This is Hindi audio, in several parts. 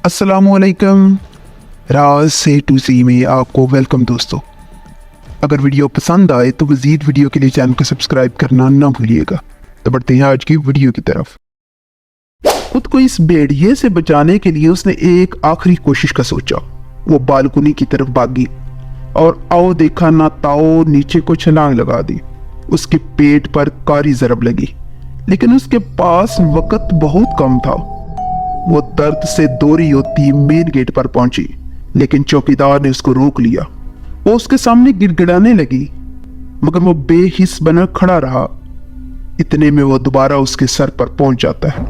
अस्सलामुअलैकुम। राज से टू सी में आपको वेलकम दोस्तों। अगर वीडियो पसंद आए तो मज़ीद वीडियो के लिए चैनल को सब्सक्राइब करना ना भूलिएगा। तो बढ़ते हैं आज की वीडियो की तरफ। खुद को इस भेड़िए से बचाने के लिए उसने एक आखिरी कोशिश का सोचा। वो बालकनी की तरफ भागी और आओ देखा ना ताओ नीचे को छलांग लगा दी। उसके पेट पर कारी ज़रब लगी, लेकिन उसके पास वक्त बहुत कम था। वो दर्द से दौड़ी होती मेन गेट पर पहुंची, लेकिन चौकीदार ने उसको रोक लिया। वो उसके सामने गिड़गिड़ाने लगी, मगर वो बेहिस बनकर खड़ा रहा। इतने में वो दोबारा उसके सर पर पहुंच जाता है।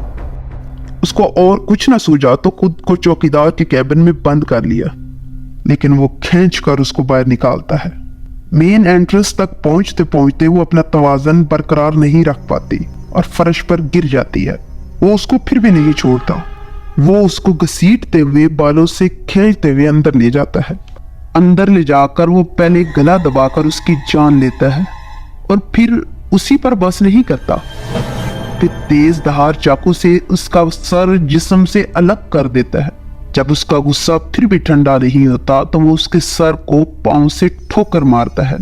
उसको और कुछ ना सूझा तो खुद को चौकीदार के कैबिन में बंद कर लिया, लेकिन वो खींच कर उसको बाहर निकालता है। मेन एंट्रेंस तक पहुंचते पहुंचते वो अपना तवाज़न बरकरार नहीं रख पाती और फर्श पर गिर जाती है। वो उसको फिर भी नहीं छोड़ता। वो उसको घसीटते हुए बालों से खींचते हुए अंदर ले जाता है। अंदर ले जाकर वो पहले गला दबाकर उसकी जान लेता है और फिर उसी पर बस नहीं करता, फिर तेज धार चाकू से उसका सर जिस्म से अलग कर देता है। जब उसका गुस्सा फिर भी ठंडा नहीं होता तो वो उसके सर को पांव से ठोकर मारता है।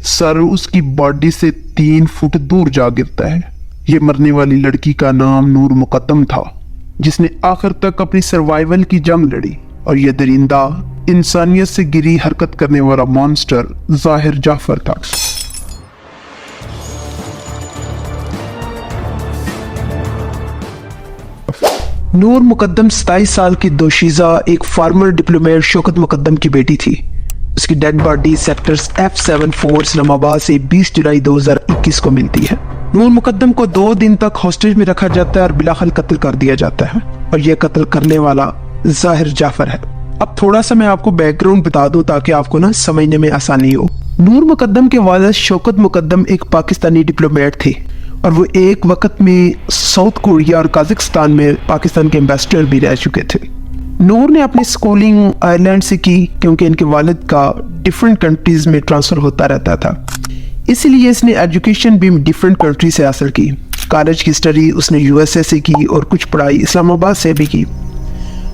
सर उसकी बॉडी से 3 फुट दूर जा गिरता है। ये मरने वाली लड़की का नाम नूर मुकद्दम था, जिसने आखिर तक अपनी सर्वाइवल की जंग लड़ी। और यह दरिंदा इंसानियत से गिरी हरकत करने वाला मॉन्स्टर ज़ाहिर जाफर था। नूर मुकद्दम 27 साल की दोशीज़ा एक फार्मर डिप्लोमेट शौकत मुकद्दम की बेटी थी। उसकी dead body sector F74 Islamabad से 20 जुलाई 2021 को मिलती है। नूर मुकद्दम को 2 दिन तक हॉस्टेज में रखा जाता है और बिलाखल कत्ल कर दिया जाता है, और यह कत्ल करने वाला ज़ाहिर जाफर है। अब थोड़ा सा मैं आपको बैकग्राउंड बता दूं ताकि आपको ना समझने में आसानी हो। नूर मुकद्दम के वालिद शौकत मुकद्दम एक पाकिस्तानी डिप्लोमेट थे, और वो एक वक्त में साउथ कोरिया और कजाकिस्तान में पाकिस्तान के एम्बेसडर भी रह चुके थे। नूर ने अपनी स्कूलिंग आयरलैंड से की, क्योंकि इनके वालिद का डिफरेंट कंट्रीज में ट्रांसफ़र होता रहता था। इसीलिए इसने एजुकेशन भी डिफरेंट कंट्री से हासिल की। कॉलेज की स्टडी उसने USA से की और कुछ पढ़ाई इस्लामाबाद से भी की।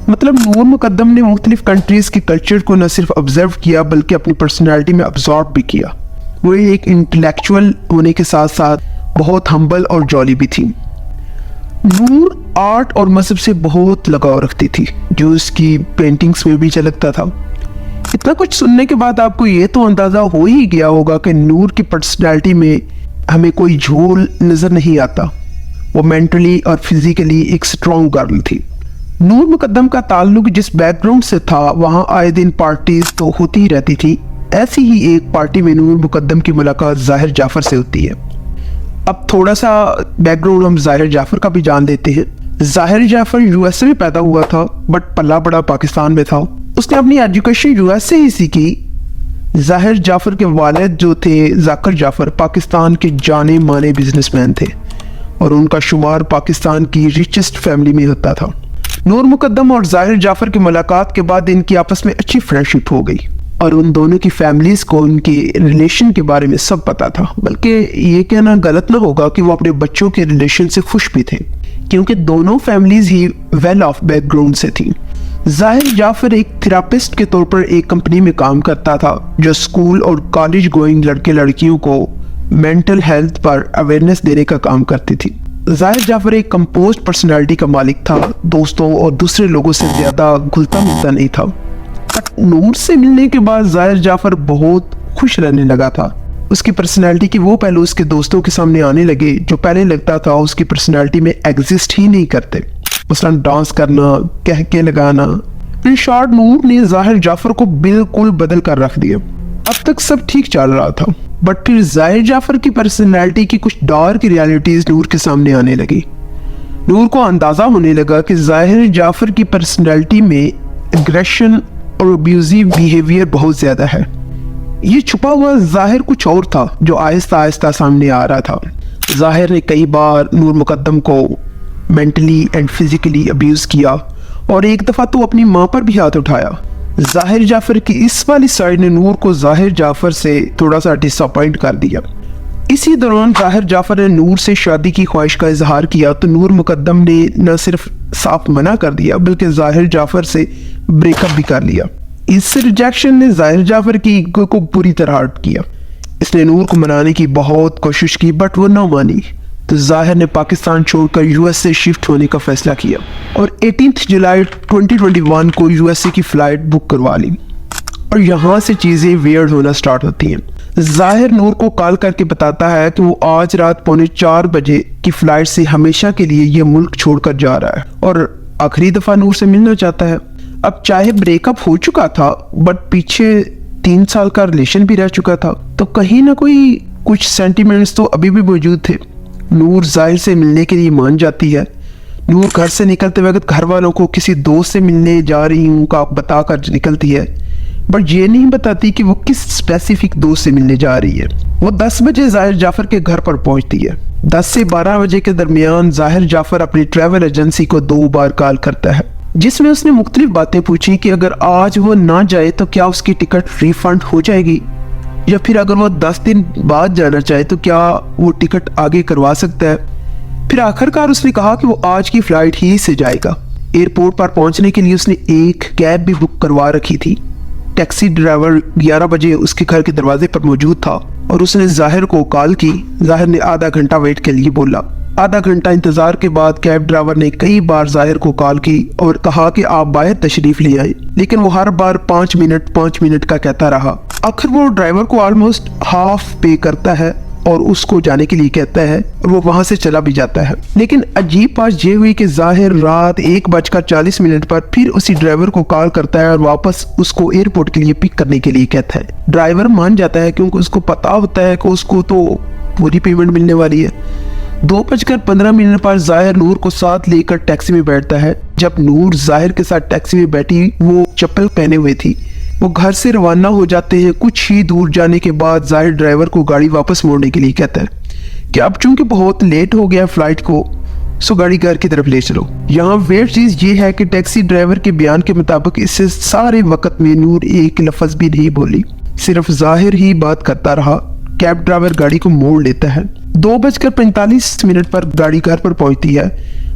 मतलब नूर मुकद्दम ने मुख्तलिफ कंट्रीज़ के कल्चर को न सिर्फ ऑब्जर्व किया बल्कि अपनी पर्सनैलिटी में अब्जॉर्ब भी किया। वो एक इंटेलेक्चुअल होने के साथ साथ बहुत हम्बल और जॉली भी थी। नूर आर्ट और मजहब से बहुत लगाव रखती थी, जो उसकी पेंटिंग्स में भी झलकता था। इतना कुछ सुनने के बाद आपको ये तो अंदाज़ा हो ही गया होगा कि नूर की पर्सनैलिटी में हमें कोई झोल नज़र नहीं आता। वो मेंटली और फिजिकली एक स्ट्रॉन्ग गर्ल थी। नूर मुकद्दम का ताल्लुक जिस बैकग्राउंड से था, वहाँ आए दिन पार्टीज तो होती ही रहती थी। ऐसी ही एक पार्टी में नूर मुकद्दम की मुलाकात ज़ाहिर जाफर से होती है। अब थोड़ा सा बैकग्राउंड हम ज़ाहिर जाफर का भी जान देते हैं। ज़ाहिर जाफर USA में पैदा हुआ था, बट पला बड़ा पाकिस्तान में था। उसने अपनी एजुकेशन US से ही सीखी। ज़ाहिर जाफर के वालिद जो थे ज़ाकर जाफर, पाकिस्तान के जाने माने बिजनेसमैन थे, और उनका शुमार पाकिस्तान की रिचेस्ट फैमिली में होता था। नूर मुकद्दम और ज़ाहिर जाफर की मुलाकात के बाद इनकी आपस में अच्छी फ्रेंडशिप हो गई, और उन दोनों की फैमिलीज़ को उनके रिलेशन के बारे में सब पता था। बल्कि ये कहना गलत ना होगा कि वो अपने बच्चों के रिलेशन से खुश भी थे, क्योंकि दोनों families he well of background से थी। ज़ाहिर जाफर एक थेरापिस्ट के तौर पर एक कंपनी में काम करता था, जो स्कूल और कॉलेज गोइंग लड़के लड़कियों को मेंटल हेल्थ पर अवेयरनेस देने का काम करती थी। ज़ाहिर जाफर एक कंपोज्ड पर्सनालिटी का मालिक था, दोस्तों और दूसरे लोगों से ज़्यादा घुलता मिलता नहीं था। बट नूर से मिलने के बाद ज़ाहिर जाफर बहुत खुश रहने लगा था। उसकी पर्सनालिटी के वो पहलू उसके दोस्तों के सामने आने लगे जो पहले लगता था उसकी पर्सनालिटी में एग्जिस्ट ही नहीं करते, मसलन डांस करना, कह के लगाना। इन शॉर्ट नूर ने ज़ाहिर जाफर को बिल्कुल बदल कर रख दिया। अब तक सब ठीक चल रहा था, बट फिर ज़ाहिर जाफर की पर्सनालिटी की कुछ डार्क रियलिटीज़ नूर के सामने आने लगी। नूर को अंदाज़ा होने लगा कि ज़ाहिर जाफर की पर्सनालिटी में एग्रेशन और अब्यूजिव बिहेवियर बहुत ज़्यादा है। ये छुपा हुआ ज़ाहिर कुछ और था जो आहिस्ता आहिस्ता सामने आ रहा था। ज़ाहिर ने कई बार नूर मुकद्दम को मेंटली एंड फिजिकली अब्यूज़ किया, और एक दफ़ा तो अपनी माँ पर भी हाथ उठाया। ज़ाहिर जाफर की इस वाली साइड ने नूर को ज़ाहिर जाफर से थोड़ा सा डिसअपॉइंट कर दिया। इसी दौरान जाहिर जाफर ने नूर से शादी की ख्वाहिश का इजहार किया तो नूर मुकद्दम ने न सिर्फ साफ मना कर दिया बल्कि जाहिर जाफर से ब्रेकअप भी कर लिया। इस रिजेक्शन ने जाहिर जाफर की ईगो को बुरी तरह हर्ट किया। इसने नूर को मनाने की बहुत कोशिश की बट वो ना मानी, तो जाहिर ने पाकिस्तान छोड़कर यूएसए शिफ्ट होने का फैसला किया और 18 जुलाई 2021 को यूएसए की फ्लाइट बुक करवा ली। और यहाँ से चीज़ें वियर्ड होना स्टार्ट होती हैं। जाहिर नूर को कॉल करके बताता है कि वो आज रात 3:45 बजे की फ्लाइट से हमेशा के लिए ये मुल्क छोड़कर जा रहा है और आखिरी दफ़ा नूर से मिलना चाहता है। अब चाहे ब्रेकअप हो चुका था बट पीछे 3 साल का रिलेशन भी रह चुका था, तो कहीं ना कोई कुछ सेंटिमेंट्स तो अभी भी मौजूद थे। नूर जाहिर से मिलने के लिए मान जाती है। नूर घर से निकलते वक्त घर वालों को किसी दोस्त से मिलने जा रही हूँ का बताकर निकलती है, बट ये नहीं बताती कि वो किस स्पेसिफिक दोस्त से मिलने जा रही है। वो 10 बजे जाहिर जाफर के घर पर पहुंचती है। 10 से 12 बजे के दरमियान जाहिर जाफर अपनी ट्रैवल एजेंसी को 2 बार कॉल करता है, जिसमें उसने मुख्तलिफ बातें पूछी कि अगर आज वो ना जाए तो क्या उसकी टिकट रिफंड हो जाएगी, या फिर अगर वो 10 दिन बाद जाना चाहे तो क्या वो टिकट आगे करवा सकता है। फिर आखिरकार उसने कहा कि वो आज की फ्लाइट ही से जाएगा। एयरपोर्ट पर पहुंचने के लिए उसने एक कैब भी बुक करवा रखी थी। टैक्सी ड्राइवर 11 बजे उसके घर के दरवाजे पर मौजूद था और उसने जाहिर को कॉल की। जाहिर ने आधा घंटा वेट के लिए बोला। आधा घंटा इंतजार के बाद कैब ड्राइवर ने कई बार जाहिर को कॉल की और कहा कि आप बाहर तशरीफ ले आए, लेकिन वो हर बार 5 मिनट का कहता रहा। आखिर वो ड्राइवर को ऑलमोस्ट हाफ पे करता है और उसको जाने के लिए कहता है और वो वहां से चला भी जाता है। लेकिन अजीब बात ये हुई कि जाहिर रात 1:40 पर फिर उसी ड्राइवर को कॉल करता है और वापस उसको एयरपोर्ट के लिए पिक करने के लिए कहता है। ड्राइवर मान जाता है क्योंकि उसको पता होता है कि उसको तो पूरी पेमेंट मिलने वाली है। 2:15 पर जाहिर नूर को साथ लेकर टैक्सी में बैठता है। जब नूर जाहिर के साथ टैक्सी में बैठी, वो चप्पल पहने हुए थी। वो घर से रवाना हो जाते हैं। कुछ ही दूर जाने के बाद जाहिर ड्राइवर को गाड़ी वापस मोड़ने के लिए कहता है कि अब चूंकि बहुत लेट हो गया फ्लाइट को, सो गाड़ी घर की तरफ ले चलो। यहाँ वेट चीज ये है कि टैक्सी ड्राइवर के बयान के मुताबिक इससे सारे वक्त में नूर एक लफ्ज भी नहीं बोली, सिर्फ जाहिर ही बात करता रहा। कैब ड्राइवर गाड़ी को मोड़ लेता है। 2:45 पर गाड़ी घर पर पहुंचती है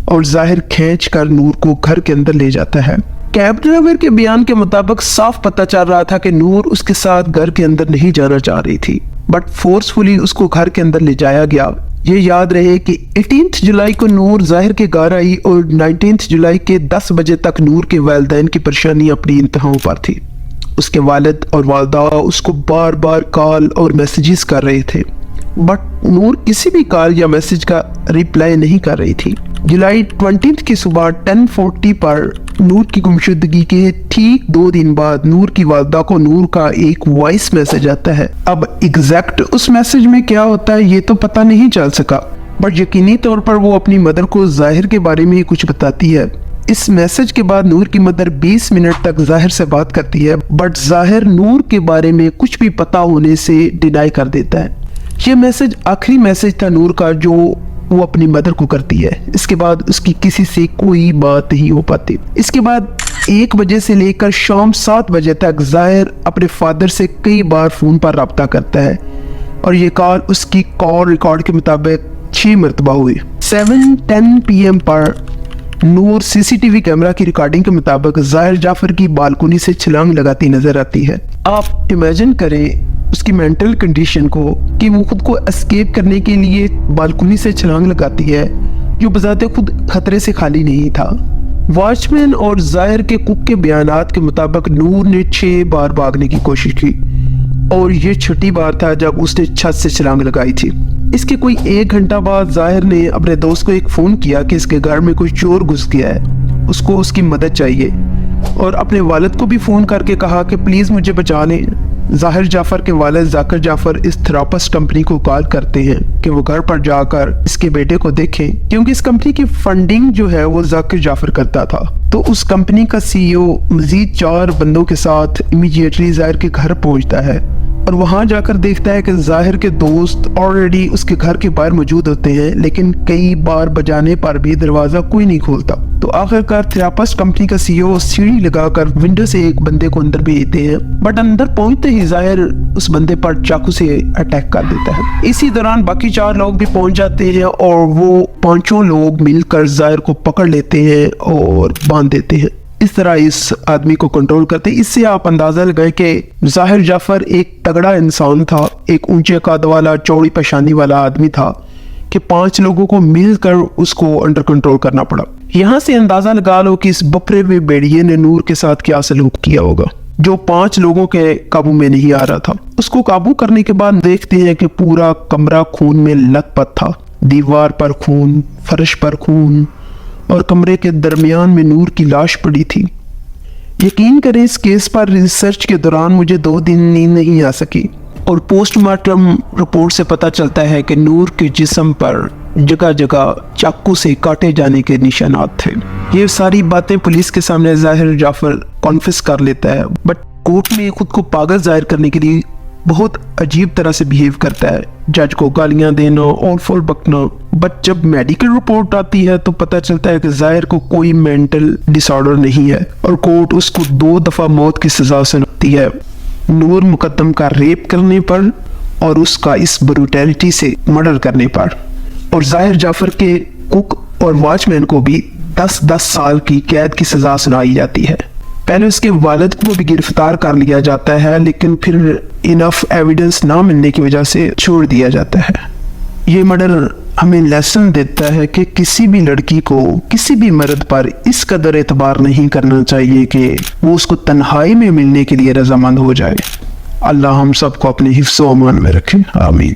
और जाहिर खींच कर नूर को घर के अंदर ले जाता है। कैब ड्राइवर के बयान के मुताबिक साफ पता चल रहा था कि नूर उसके साथ घर के अंदर नहीं जाना चाह रही थी, बट फोर्सफुली उसको घर के अंदर ले जाया गया। ये याद रहे कि 18 जुलाई को नूर जाहिर के घर आई और 19 जुलाई के 10 बजे तक नूर के वालिदैन की परेशानी अपनी इंतहाओं पर थी। उसके वालिद और वालिदा उसको बार बार कॉल और मैसेजेस कर रहे थे, बट नूर किसी भी कॉल या मैसेज का रिप्लाई नहीं कर रही थी। जुलाई 20 की सुबह 10:40 पर नूर की गुमशुदगी के ठीक 2 दिन बाद नूर की वालिदा को नूर का एक वॉइस मैसेज आता है। अब एग्जैक्ट उस मैसेज में क्या होता है ये तो पता नहीं चल सका, बट यकीनी तौर पर वो अपनी मदर को जाहिर के बारे में ही कुछ बताती है। इस मैसेज के बाद नूर की मदर 20 मिनट तक जाहिर से बात करती है, बट जाहिर नूर के बारे में कुछ भी पता होने से डिनाई कर देता है। ये मैसेज आखिरी मैसेज था नूर का जो वो अपनी मदर को करती है। इसके बाद उसकी किसी से कोई बात नहीं हो पाती। इसके बाद 1 बजे से लेकर शाम 7 बजे तक जाहिर अपने फादर से कई बार फोन पर रब्ता करता है और ये कॉल उसकी कॉल रिकॉर्ड के मुताबिक 6 मरतबा हुई। 7:10 PM पर नूर सीसीटीवी कैमरा की रिकॉर्डिंग के मुताबिक जाहिर जाफर की बालकनी से छलांग लगाती नजर आती है। आप इमेजिन करें उसकी मेंटल कंडीशन को कि वो खुद को एस्केप करने के लिए बालकनी से छलांग लगाती है, जो बजाते खुद खतरे से खाली नहीं था। वॉचमैन और जाहिर के कुक के बयानात के मुताबिक नूर ने 6 बार भागने की कोशिश की और ये 6ठी बार था जब उसने छत से छलांग लगाई थी। इसके कोई 1 घंटा बाद जाहिर ने अपने दोस्त को एक फोन किया कि इसके घर में कोई चोर घुस गया है, उसको उसकी मदद चाहिए, और अपने वालिद को भी फोन करके कहा कि प्लीज मुझे बचा लें। जाहिर जाफर के वालिद जाकिर जाफर इस थेरापिस्ट कंपनी को कॉल करते हैं कि वो घर पर जाकर इसके बेटे को देखें, क्योंकि इस कंपनी की फंडिंग जो है वो जाकिर जाफर करता था। तो उस कंपनी का CEO मजीद 4 बंदों के साथ इमीडिएटली जाहिर के घर पहुंचता है। और वहां जाकर देखता है कि जाहिर के दोस्त ऑलरेडी उसके घर के बाहर मौजूद होते हैं, लेकिन कई बार बजाने पर भी दरवाजा कोई नहीं खोलता। तो आखिरकार थेरापिस्ट कंपनी का सीईओ सीढ़ी लगाकर विंडो से एक बंदे को अंदर भेजते हैं, बट अंदर पहुंचते ही जाहिर उस बंदे पर चाकू से अटैक कर देता है। इसी दौरान बाकी 4 लोग भी पहुंच जाते हैं और वो 5 लोग मिलकर जाहिर को पकड़ लेते हैं और बांध देते हैं। इस तरह इस आदमी को कंट्रोल करते। इससे आप अंदाजा लगाएं कि जाहिर जाफर एक तगड़ा इंसान था, एक ऊंचे कद वाला चौड़ी पेशानी वाला आदमी था कि 5 लोगों को मिलकर उसको अंडर कंट्रोल करना पड़ा। यहाँ से अंदाजा लगा लो कि इस बपरे हुए भेड़िए ने नूर के साथ क्या सलूक किया होगा, जो 5 लोगों के काबू में नहीं आ रहा था। उसको काबू करने के बाद देखते हैं कि पूरा कमरा खून में लथपथ था, दीवार पर खून, फर्श पर खून और कमरे के दरमियान में नूर की लाश पड़ी थी। यकीन करें इस केस पर रिसर्च के दौरान मुझे 2 दिन नींद नहीं आ सकी और पोस्टमार्टम रिपोर्ट से पता चलता है कि नूर के जिस्म पर जगह जगह चाकू से काटे जाने के निशानात थे। ये सारी बातें पुलिस के सामने जाहिर जाफर कॉन्फेस कर लेता है, बट कोर्ट में खुद को पागल जाहिर करने के लिए बहुत अजीब तरह से बिहेव करता है, जज को गालियां देना और फुल बकना। बट जब मेडिकल रिपोर्ट आती है तो पता चलता है कि जाहिर को कोई मेंटल डिसऑर्डर नहीं है और कोर्ट उसको 2 दफा मौत की सजा सुनाती है, नूर मुकद्दम का रेप करने पर और उसका इस ब्रूटैलिटी से मर्डर करने पर। और जाहिर जाफर के कुक और वॉचमैन को भी 10-10 साल की कैद की सजा सुनाई जाती है। पहले उसके वालिद को भी गिरफ्तार कर लिया जाता है, लेकिन फिर इनफ एविडेंस ना मिलने की वजह से छोड़ दिया जाता है। ये मर्डर हमें लेसन देता है कि किसी भी लड़की को किसी भी मर्द पर इस कदर एतबार नहीं करना चाहिए कि वो उसको तन्हाई में मिलने के लिए रजामंद हो जाए। अल्लाह हम सबको अपने हिफ्ज़-ओ-अमान में रखे, आमीन।